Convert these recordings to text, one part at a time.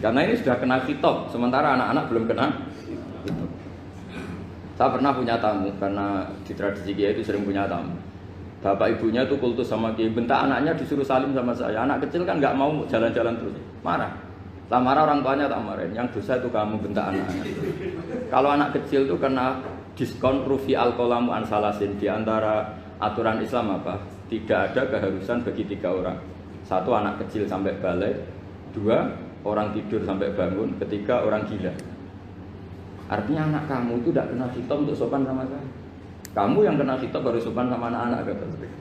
Karena ini sudah kena khitab, sementara anak-anak belum kena khitab. Saya pernah punya tamu, karena di tradisi Kiai itu sering punya tamu. Bapak ibunya itu kultus sama Kiai, bentak anaknya disuruh salim sama saya. Anak kecil kan nggak mau jalan-jalan terus, marah. Tak marah orang tuanya tak marahin, yang dosa itu kamu bentak anak-anak. Kalau anak kecil itu kena diskon rufi al-qalamu an salasin. Di antara aturan Islam apa? Tidak ada keharusan bagi 3 orang. 1 anak kecil sampai balik, 2 orang tidur sampai bangun, 3 orang gila. Artinya anak kamu itu tidak kena khitab untuk sopan sama saya. Kamu yang kena khitab baru sopan sama anak-anak kata mereka.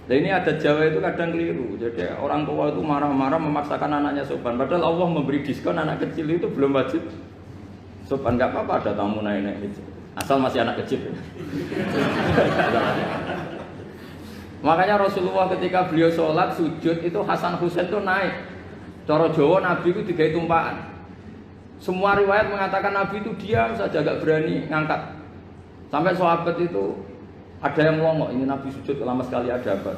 Nah ini ada Jawa itu kadang keliru. Jadi orang tua itu marah-marah memaksakan anaknya sopan. Padahal Allah memberi diskon anak kecil itu belum wajib sopan. Gak apa-apa ada tamu naik-naik gitu. Asal masih anak kecil. Makanya Rasulullah ketika beliau sholat sujud itu Hasan Husain itu naik. Cara Jawa Nabi itu 3 tumpahan. Semua riwayat mengatakan Nabi itu diam saja, gak berani ngangkat. Sampai sahabat itu ada yang melongok, ini Nabi sujud lama sekali ada apa.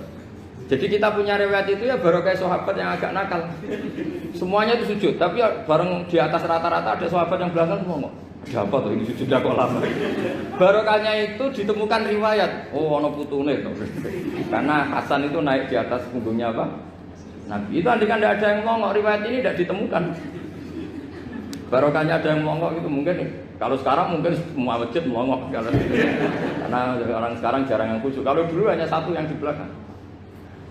Jadi kita punya riwayat itu ya baru kayak sahabat yang agak nakal. Semuanya itu sujud, tapi bareng di atas rata-rata ada sahabat yang belakang melongok. Ada apa tuh ini sujudnya kok lama. Barokahnya itu ditemukan riwayat, oh ono putune tuh. Karena Hasan itu naik di atas punggungnya apa? Nabi. Itu andikan tidak ada yang melongok, riwayat ini tidak ditemukan. Barokahnya ada yang melongok itu mungkin kalau sekarang mungkin semua masjid melongok karena orang sekarang jarang yang khusyuk. Kalau dulu hanya 1 yang di belakang.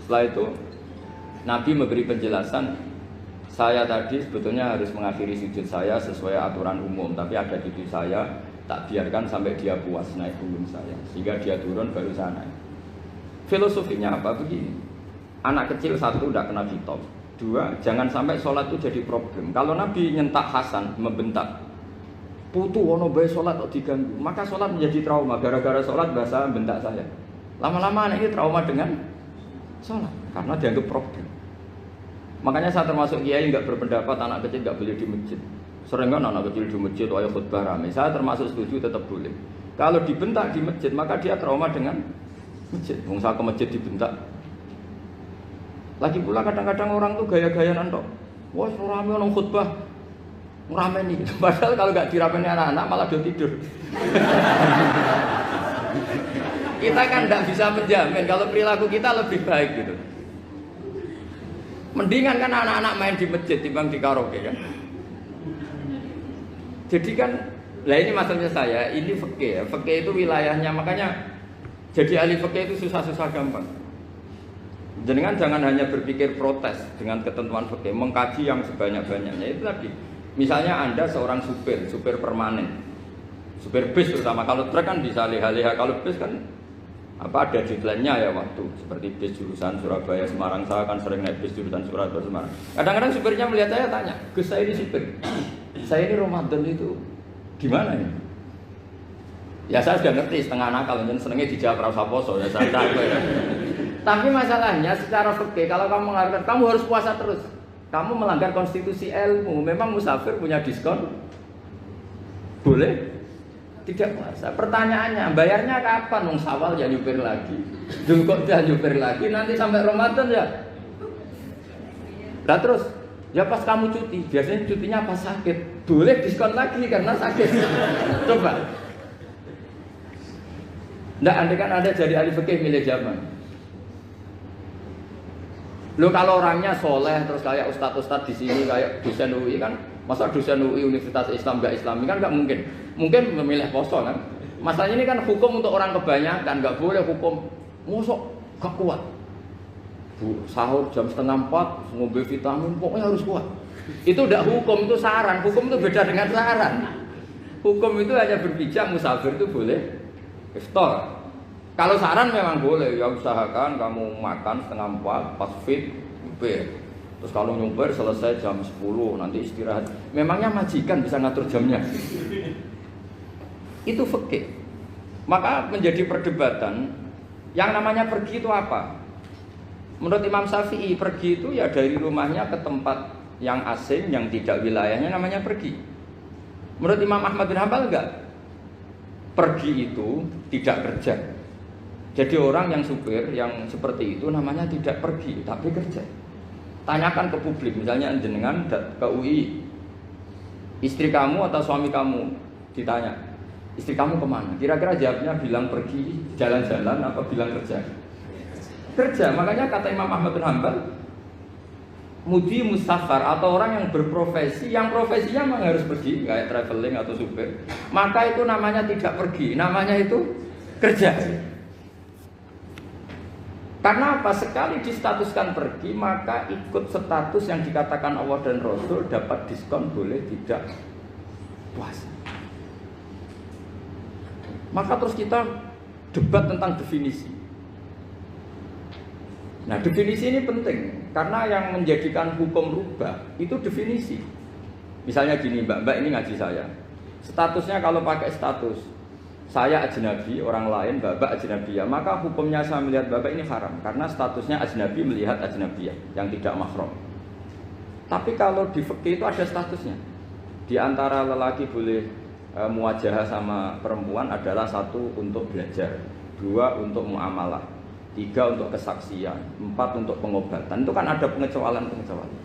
Setelah itu Nabi memberi penjelasan, saya tadi sebetulnya harus mengakhiri sujud saya sesuai aturan umum, tapi ada cucu saya tak biarkan sampai dia puas naik punggung saya, sehingga dia turun baru saya naik. Filosofinya apa? Begini, anak kecil 1 tidak kena khitab. 2, jangan sampai sholat itu jadi problem. Kalau Nabi nyentak Hasan, membentak, putu ono bae sholat kok diganggu, maka sholat menjadi trauma. Gara-gara sholat bahasa bentak saya. Lama-lama anak ini trauma dengan sholat karena dianggap problem. Makanya saya termasuk kiai nggak berpendapat anak kecil nggak boleh di masjid. Sering kan anak kecil di masjid, ayo khutbah rame. Saya termasuk setuju tetap boleh. Kalau dibentak di masjid, maka dia trauma dengan masjid. Wong saya ke masjid dibentak. Lagi pula kadang-kadang orang tuh gaya-gayaan tok. Wah, rame orang khutbah ngerameni. Padahal kalau nggak dirameni anak-anak malah dia tidur. Kita kan nggak bisa menjamin kalau perilaku kita lebih baik gitu. Mendingan kan anak-anak main di masjid dibanding di karaoke kan. Jadi kan, lah ini masalahnya saya, ini fikih ya. Fikih itu wilayahnya, makanya jadi ahli fikih itu susah-susah gampang. Jangan hanya berpikir protes dengan ketentuan fikih, mengkaji yang sebanyak-banyaknya. Itu tadi, misalnya Anda seorang supir permanen, supir bis terutama. Kalau truk kan bisa leha-leha, kalau bis kan apa ada deadline-nya ya waktu. Seperti bis jurusan Surabaya Semarang, saya kan sering naik bis jurusan Surabaya Semarang. Kadang-kadang supirnya melihat saya tanya, Gus saya ini supir, saya ini Ramadan itu gimana ya? Ya saya sudah ngerti setengah nakal, dan senengnya dijawab rasa poso ya saya tahu ya. Tapi masalahnya secara fikih kalau kamu mengharapkan kamu harus puasa terus, kamu melanggar konstitusi ilmu. Memang musafir punya diskon, boleh tidak puasa. Pertanyaannya bayarnya kapan? Nung Syawal ya nyupir lagi, Dzulqa'dah nyupir lagi, nanti sampai Ramadan ya. Nah terus ya pas kamu cuti, biasanya cutinya pas sakit, boleh diskon lagi karena sakit. Coba. Nggak, andai kan Anda jadi ahli fikih milih zaman. Lo kalau orangnya soleh terus kayak ustadz-ustadz di sini kayak dosen UI kan, masa dosen UI Universitas Islam nggak Islami kan nggak mungkin. Mungkin memilih poso kan. Masalahnya ini kan hukum untuk orang kebanyakan, nggak boleh hukum mosok gak kuat. Sahur jam 3:30 ngombe vitamin pokoknya harus kuat. Itu udah hukum, itu saran. Hukum itu beda dengan saran. Hukum itu hanya berpijak musafir itu boleh iftar. Kalau saran memang boleh, ya usahakan kamu makan 3:30 pas fit nyupir. Terus kalau nyupir selesai jam 10 nanti istirahat. Memangnya majikan bisa ngatur jamnya? Itu fikih. Maka menjadi perdebatan yang namanya pergi itu apa? Menurut Imam Syafi'i pergi itu ya dari rumahnya ke tempat yang asing yang tidak wilayahnya namanya pergi. Menurut Imam Ahmad bin Hanbal enggak. Pergi itu tidak kerja. Jadi orang yang supir yang seperti itu namanya tidak pergi tapi kerja. tanyakan ke publik, misalnya jenengan ke UI, istri kamu atau suami kamu ditanya, istri kamu kemana? Kira-kira jawabnya bilang pergi jalan-jalan apa bilang kerja? Kerja. Makanya kata Imam Ahmad bin Hanbal, mudi musafar atau orang yang berprofesi, yang profesinya memang harus pergi, kayak traveling atau supir, maka itu namanya tidak pergi, namanya itu kerja. Karena apa? Sekali distatuskan pergi, maka ikut status yang dikatakan Allah dan Rasul, dapat diskon, boleh tidak puasa. Maka terus kita debat tentang definisi. Nah, definisi ini penting karena yang menjadikan hukum rubah itu definisi. Misalnya gini, Mbak ini ngaji saya. Statusnya kalau pakai status saya ajnabi, orang lain Bapak ajnabiyah, maka hukumnya saya melihat Bapak ini haram karena statusnya ajnabi melihat ajnabiyah yang tidak mahram. Tapi kalau di fikih itu ada statusnya. Di antara lelaki boleh muwajahah sama perempuan adalah satu untuk belajar, dua untuk muamalah, tiga untuk kesaksian, empat untuk pengobatan. Itu kan ada pengecualian-pengecualian.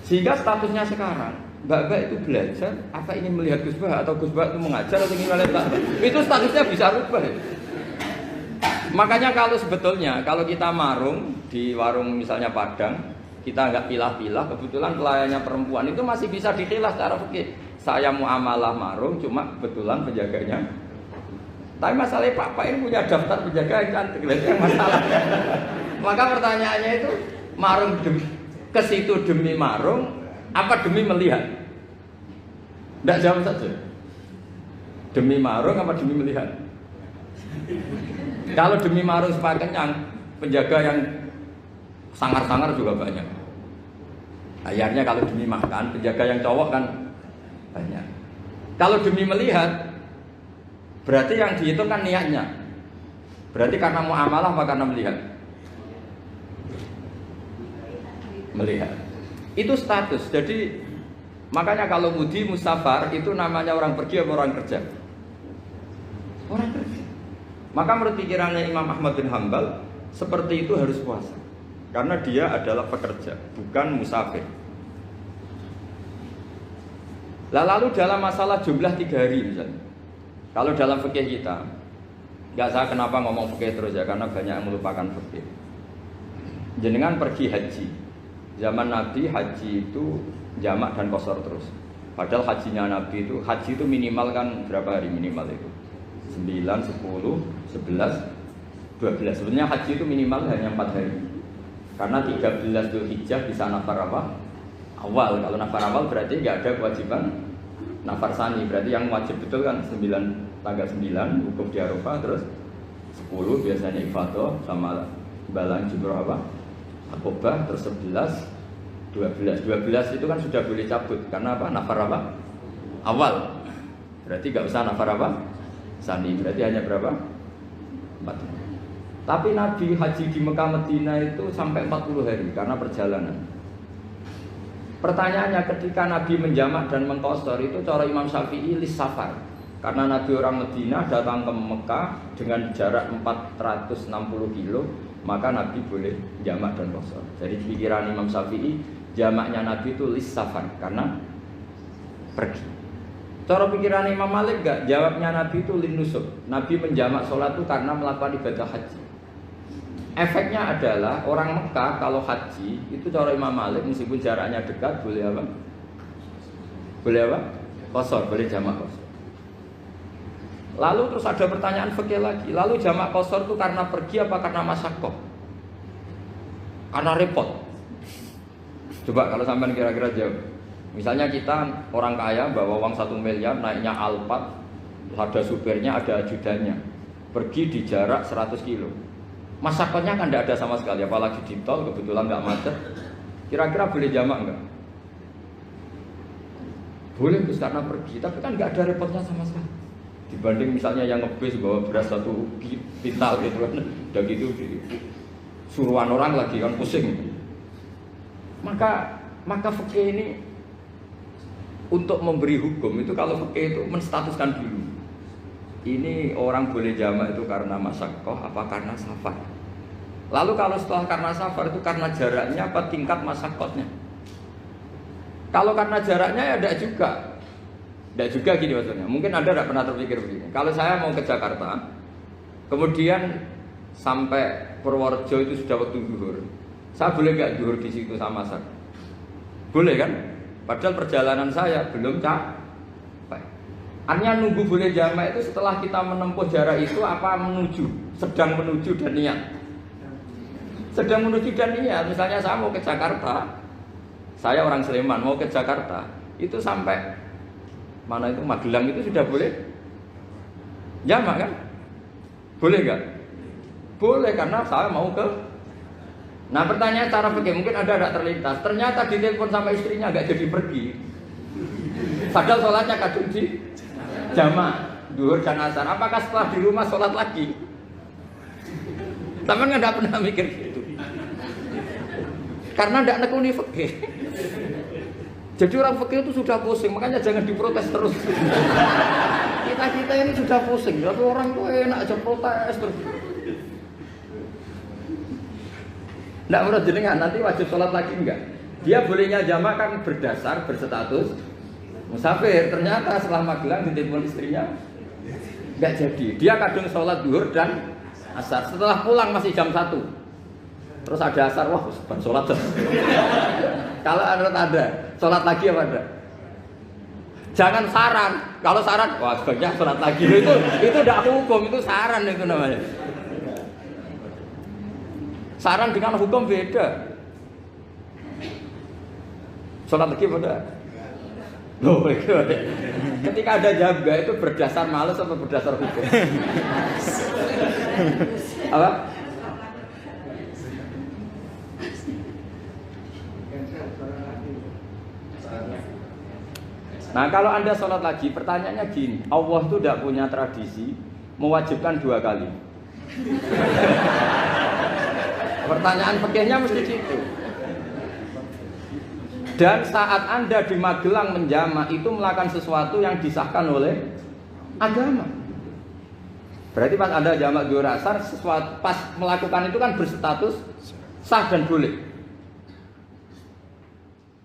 Sehingga statusnya sekarang, Mbak itu belajar, apa ingin melihat Gus Bah atau Gus Bah itu mengajar atau ingin melihat Mbak? Itu statusnya bisa rubah. Makanya kalau sebetulnya kalau kita marung di warung misalnya Padang, kita nggak pilah-pilah, kebetulan pelayannya perempuan itu masih bisa ditilah secara fikih. Saya muamalah marung, cuma kebetulan penjaganya. Tapi masalahnya Pak ini punya daftar penjaga yang cantik, yang masalah. Maka pertanyaannya itu marung ke situ demi marung, apa demi melihat? Tidak jawab saja. Demi marung apa demi melihat? Kalau demi marung supaya kenyang, penjaga yang sangar-sangar juga banyak. Akhirnya kalau demi makan, penjaga yang cowok kan banyak. Kalau demi melihat, berarti yang dihitung kan niatnya. Berarti karena muamalah apa karena melihat? Melihat. Itu status. Jadi makanya kalau mudi musafar itu namanya orang pergi atau orang kerja? Orang kerja. Maka menurut pikirannya Imam Ahmad bin Hanbal, seperti itu harus puasa. Karena dia adalah pekerja, bukan musafir. Lalu dalam masalah jumlah 3 hari misalnya. Kalau dalam fikih kita, nggak saya kenapa ngomong fikih terus ya, karena banyak yang melupakan fikih. Jenengan pergi haji. Zaman Nabi haji itu jamak dan qashar terus. Padahal hajinya Nabi itu, haji itu minimal kan berapa hari minimal itu? 9, 10, 11, 12. Sebenarnya haji itu minimal hanya 4 hari. Karena 13 Dzulhijjah bisa nafar apa? Awal. Kalau nafar awal berarti nggak ada kewajiban nafar sani. Berarti yang wajib betul kan 9, tanggal 9 wukuf di Arafah, terus 10 biasanya ifadah sama balang jumroh apa? Akobah, terus 11, 12 itu kan sudah boleh cabut karena apa? Nafar apa? Awal. Berarti nggak usah nafar apa? Sani. Berarti hanya berapa? 4. Tapi Nabi haji di Mekah Medina itu sampai 40 hari karena perjalanan. Pertanyaannya ketika Nabi menjamak dan mengqashar itu cara Imam Syafi'i lis safar. Karena Nabi orang Medina datang ke Mekah dengan jarak 460 kilo, maka Nabi boleh jamak dan qashar. Jadi pikiran Imam Syafi'i, jamaknya Nabi itu lis safar karena pergi. Cara pikiran Imam Malik enggak, jawabnya Nabi itu lin nusuk. Nabi menjamak sholat itu karena melakukan ibadah haji. Efeknya adalah orang Mekah kalau haji itu cara Imam Malik meskipun jaraknya dekat boleh apa? Boleh apa? Qashar, boleh jamak qashar. Lalu terus ada pertanyaan fikih lagi. Lalu jamak qashar itu karena pergi apa karena masyaqqah? Karena repot. Coba kalau sampean kira-kira jawab. Misalnya kita orang kaya bawa uang 1 miliar naiknya Alphard, ada supirnya, ada ajudannya. Pergi di jarak 100 kilo. Masyaqqahnya kan tidak ada sama sekali, apalagi di tol kebetulan nggak macet. Kira-kira boleh jamak nggak? Boleh Gus karena pergi, tapi kan nggak ada repotnya sama sekali. Dibanding misalnya yang ngebis bawa beras 1 pintal gitu kan, udah gitu suruhan orang lagi kan pusing. Maka fikih ini untuk memberi hukum itu kalau fikih itu menstatuskan dulu. Ini orang boleh jamak itu karena masyaqqah apa karena safar. Lalu kalau setelah karena safar itu karena jaraknya apa tingkat masyakotnya? Kalau karena jaraknya ya tidak juga. Tidak juga gini maksudnya. Mungkin Anda tidak pernah terpikir begini. Kalau saya mau ke Jakarta, kemudian sampai Purworejo itu sudah waktu zuhur. Saya boleh nggak zuhur di situ sama masak? Boleh kan? Padahal perjalanan saya belum capek. Artinya nunggu boleh jamak itu setelah kita menempuh jarak itu apa menuju, sedang menuju dan niat. Sedang menuju dan niat. Misalnya saya mau ke Jakarta, saya orang Sleman mau ke Jakarta, itu sampai mana itu Magelang itu sudah boleh jamak kan? Boleh nggak? Boleh karena saya mau ke. Nah pertanyaan cara pergi mungkin ada tidak terlintas. Ternyata ditelepon sama istrinya nggak jadi pergi. Padahal sholatnya kadung di jamak, duhur dan asar. Apakah setelah di rumah sholat lagi? Tapi nggak pernah mikir gitu. Karena tidak nekuni fikih. Jadi orang fikih itu sudah pusing, makanya jangan diprotes terus. Kita ini sudah pusing, tapi orang itu enak aja protes terus. Tidak menurut jenengan nanti wajib sholat lagi enggak? Dia bolehnya jamak kan berdasar berstatus musafir. Ternyata setelah Magelang ditelepon istrinya enggak jadi. Dia kadung sholat duhur dan asar. Setelah pulang masih jam 1. Terus ada asar, wah bukan sholat. Kalau ada sholat lagi apa ada? Jangan saran. Kalau saran, wah sebaiknya sholat lagi. Itu tidak hukum, itu saran itu namanya. Saran dengan hukum beda. Sholat lagi pada. Loh, ketika ada jaga itu berdasar malas atau berdasar hukum? Apa? Nah kalau Anda sholat lagi, pertanyaannya gini, Allah itu tidak punya tradisi mewajibkan 2 kali. Pertanyaan fikihnya mesti gitu. Dan saat Anda di Magelang menjamak itu melakukan sesuatu yang disahkan oleh agama. Berarti pas Anda jamak zuhur asar, sesuatu pas melakukan itu kan berstatus sah dan boleh.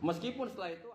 Meskipun setelah itu